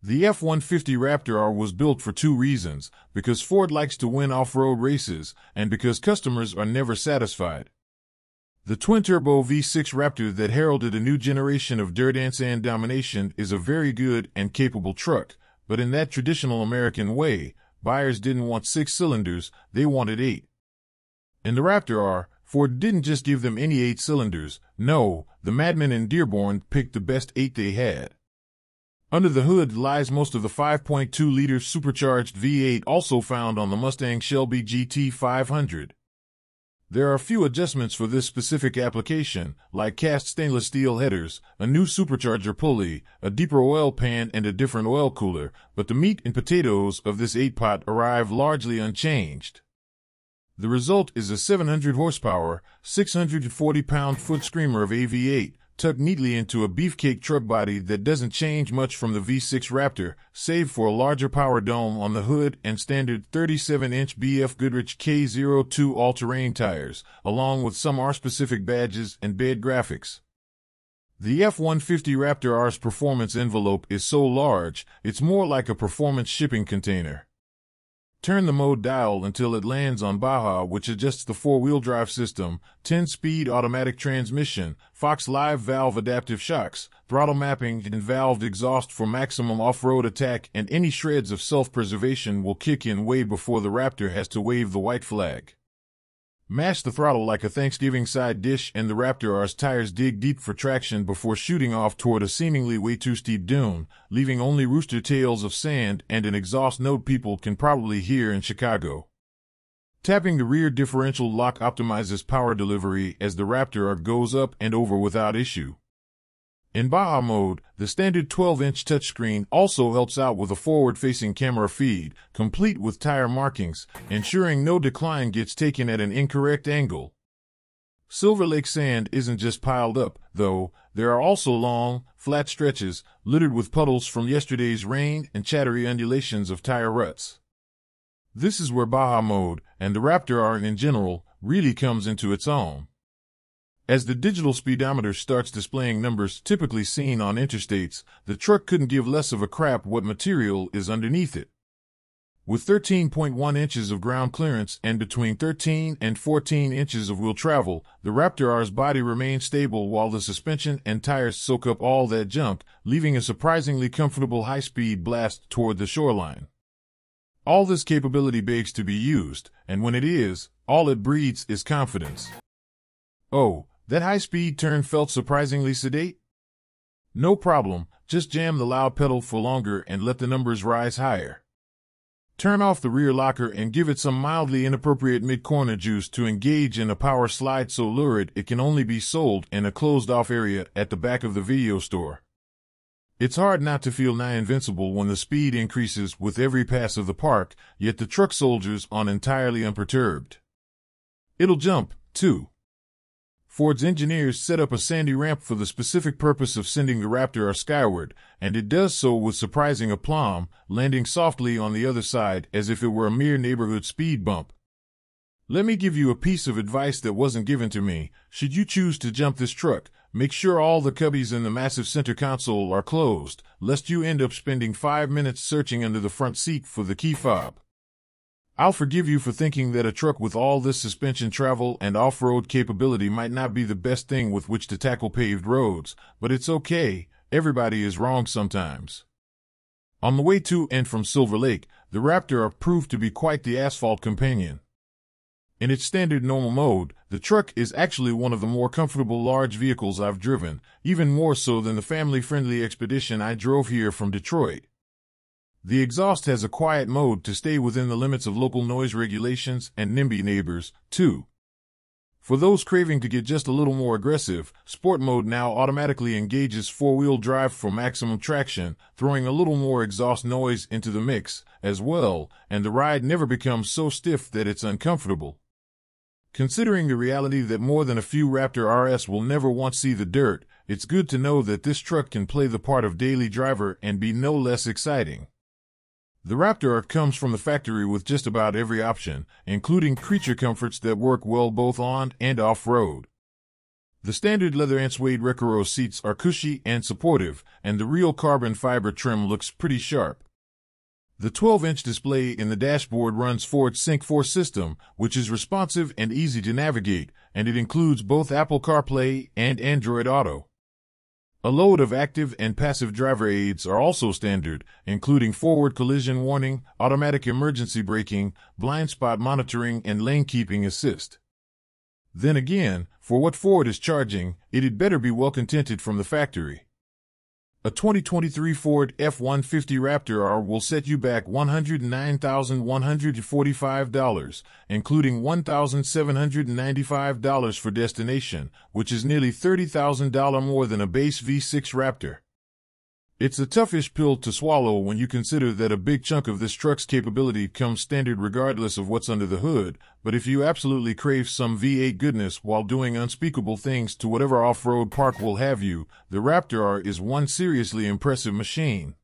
The F-150 Raptor R was built for two reasons: because Ford likes to win off-road races, and because customers are never satisfied. The twin-turbo V6 Raptor that heralded a new generation of dirt and sand domination is a very good and capable truck, but in that traditional American way, buyers didn't want 6 cylinders, they wanted 8. In the Raptor R, Ford didn't just give them any 8 cylinders. No, the madmen in Dearborn picked the best 8 they had. Under the hood lies most of the 5.2-liter supercharged V8 also found on the Mustang Shelby GT500. There are a few adjustments for this specific application, like cast stainless steel headers, a new supercharger pulley, a deeper oil pan, and a different oil cooler, but the meat and potatoes of this 8-pot arrive largely unchanged. The result is a 700 horsepower, 640-pound foot screamer of a V8, tucked neatly into a beefcake truck body that doesn't change much from the V6 Raptor, save for a larger power dome on the hood and standard 37-inch BF Goodrich K02 all-terrain tires, along with some R-specific badges and bed graphics. The F-150 Raptor R's performance envelope is so large, it's more like a performance shipping container. Turn the mode dial until it lands on Baja, which adjusts the 4-wheel drive system, 10-speed automatic transmission, Fox Live valve adaptive shocks, throttle mapping, and valved exhaust for maximum off-road attack, and any shreds of self-preservation will kick in way before the Raptor has to wave the white flag. Mash the throttle like a Thanksgiving side dish and the Raptor R's tires dig deep for traction before shooting off toward a seemingly way too steep dune, leaving only rooster tails of sand and an exhaust note people can probably hear in Chicago. Tapping the rear differential lock optimizes power delivery as the Raptor R goes up and over without issue. In Baja mode, the standard 12-inch touchscreen also helps out with a forward-facing camera feed, complete with tire markings, ensuring no decline gets taken at an incorrect angle. Silver Lake sand isn't just piled up, though. There are also long, flat stretches, littered with puddles from yesterday's rain and chattery undulations of tire ruts. This is where Baja mode, and the Raptor R in general, really comes into its own. As the digital speedometer starts displaying numbers typically seen on interstates, the truck couldn't give less of a crap what material is underneath it. With 13.1 inches of ground clearance and between 13 and 14 inches of wheel travel, the Raptor R's body remains stable while the suspension and tires soak up all that junk, leaving a surprisingly comfortable high-speed blast toward the shoreline. All this capability begs to be used, and when it is, all it breeds is confidence. Oh, that high-speed turn felt surprisingly sedate? No problem, just jam the loud pedal for longer and let the numbers rise higher. Turn off the rear locker and give it some mildly inappropriate mid-corner juice to engage in a power slide so lurid it can only be sold in a closed-off area at the back of the video store. It's hard not to feel nigh invincible when the speed increases with every pass of the park, yet the truck soldiers on entirely unperturbed. It'll jump, too. Ford's engineers set up a sandy ramp for the specific purpose of sending the Raptor R skyward, and it does so with surprising aplomb, landing softly on the other side as if it were a mere neighborhood speed bump. Let me give you a piece of advice that wasn't given to me. Should you choose to jump this truck, make sure all the cubbies in the massive center console are closed, lest you end up spending 5 minutes searching under the front seat for the key fob. I'll forgive you for thinking that a truck with all this suspension travel and off-road capability might not be the best thing with which to tackle paved roads, but it's okay, everybody is wrong sometimes. On the way to and from Silver Lake, the Raptor R proved to be quite the asphalt companion. In its standard normal mode, the truck is actually one of the more comfortable large vehicles I've driven, even more so than the family-friendly Expedition I drove here from Detroit. The exhaust has a quiet mode to stay within the limits of local noise regulations and NIMBY neighbors, too. For those craving to get just a little more aggressive, Sport mode now automatically engages 4-wheel drive for maximum traction, throwing a little more exhaust noise into the mix, as well, and the ride never becomes so stiff that it's uncomfortable. Considering the reality that more than a few Raptor RS will never once see the dirt, it's good to know that this truck can play the part of daily driver and be no less exciting. The Raptor R comes from the factory with just about every option, including creature comforts that work well both on and off-road. The standard leather and suede Recaro seats are cushy and supportive, and the real carbon fiber trim looks pretty sharp. The 12-inch display in the dashboard runs Ford's Sync 4 system, which is responsive and easy to navigate, and it includes both Apple CarPlay and Android Auto. A load of active and passive driver aids are also standard, including forward collision warning, automatic emergency braking, blind spot monitoring, and lane keeping assist. Then again, for what Ford is charging, it'd better be well contented from the factory. A 2023 Ford F-150 Raptor R will set you back $109,145, including $1,795 for destination, which is nearly $30,000 more than a base V6 Raptor. It's a toughish pill to swallow when you consider that a big chunk of this truck's capability comes standard regardless of what's under the hood, but if you absolutely crave some V8 goodness while doing unspeakable things to whatever off-road park will have you, the Raptor R is one seriously impressive machine.